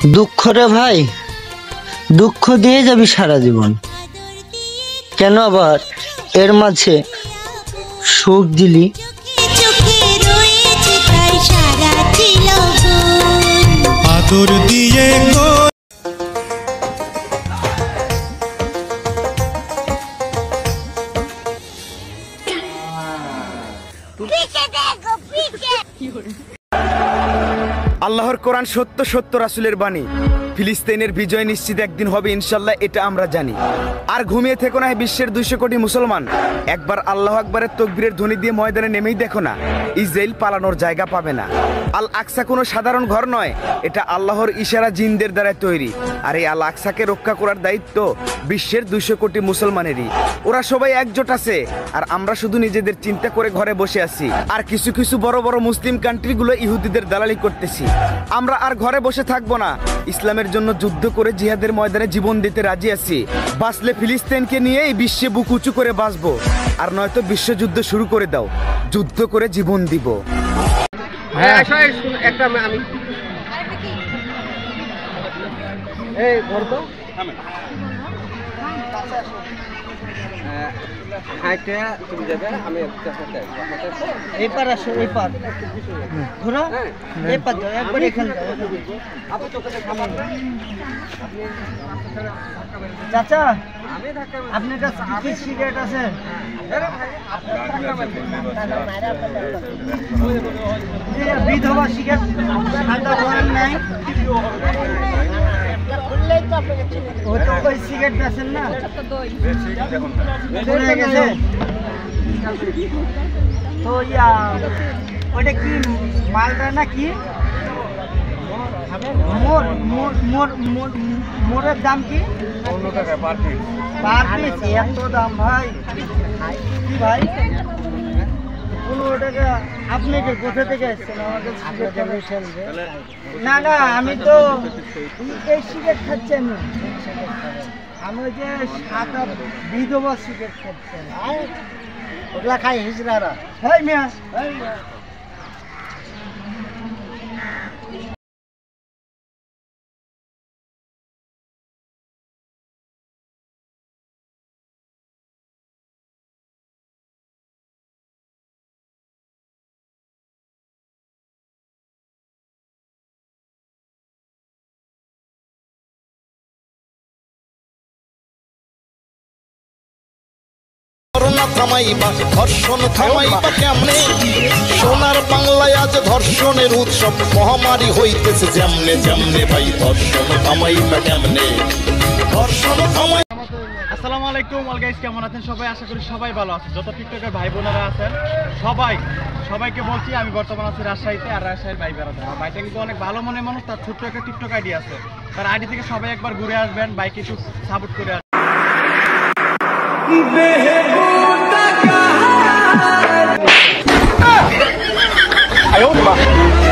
দুঃখ রে ভাই, দুঃখ দিয়ে যাবি সারা জীবন, কেন আবার এর মাঝে সুখ দিলি? আদর দিয়ে আল্লাহর কোরআন সত্য, সত্য রাসূলের বাণী। ফিলিস্তিনের বিজয় নিশ্চিত একদিন হবে ইনশাল্লাহ, এটা আমরা জানি। আর ঘুমিয়ে থেকো না বিশ্বের 200 কোটি মুসলমান, একবার আল্লাহু আকবারের তাকবীরের ধ্বনি দিয়ে ময়দানে নেমেই দেখো না, ইসরাইল পালানোর জায়গা পাবে না। আল আকসা কোনো সাধারণ ঘর নয়, এটা আল্লাহর ইশারা জিনদের দ্বারা তৈরি। আর এই আল আকসাকে রক্ষা করার দায়িত্ব বিশ্বের 200 কোটি মুসলমানেরই। ওরা সবাই একজোট আছে, আর আমরা শুধু নিজেদের চিন্তা করে ঘরে বসে আছি। আর কিছু কিছু বড় বড় মুসলিম কান্ট্রিগুলো ইহুদিদের দালালি করতেছি। আমরা আর ঘরে বসে থাকবো না, ইসলামের জন্য যুদ্ধ করে জিহাদের ময়দানে জীবন দিতে রাজি আছি। বাঁচলে ফিলিস্তিনকে নিয়ে এই বিশ্বে বুক উঁচু করে বাঁচবো, আর নয়তো বিশ্বযুদ্ধ শুরু করে দাও, যুদ্ধ করে জীবন দিব। চাচা, আপনার কাছে কি সিগারেট আছে? বিধবা সিগারেট সাদা করেন নাই? ওই সিগারেট বেছেন না? তো ওটা কি মালটা না কি? মোরের দাম কি? 15 টাকা পার পিস। এত দাম ভাই? কি ভাই 15 টাকা? আপনি কি কোথা থেকে এসছেন? আমাদের না না, আমি তো এই সিগারেট খাচ্ছি। আমি ওই যে সাদা বিধবা সিগারেট খাচ্ছি, ওগুলা খাই হিজড়ারা। হ্যাঁ মিয়া, ধর্ষণ থামাইবা কেমনে? সোনার বাংলায় আজ ধর্ষণের উৎসব, মহামারী হইতেছে যেমনে যেমনে। ভাই ধর্ষণ থামাইবা কেমনে? ধর্ষণ থামাই। আসসালামু আলাইকুম অল গাইস, কেমন আছেন সবাই? আশা করি সবাই ভালো আছেন। যত টিকটকের ভাই বোনেরা আছেন সবাইকে বলছি, আমি বর্তমান আছি রাজশাহীতে। আর রাজশাহীর ভাই বেড়াতে, ভাইটা কিন্তু অনেক ভালো মনের মানুষ। তার ছোট্ট একটা টিকটক আইডি আছে, তার আইডি থেকে সবাই একবার ঘুরে আসবেন, বাইকে একটু সাপোর্ট করে আসবেন। আয়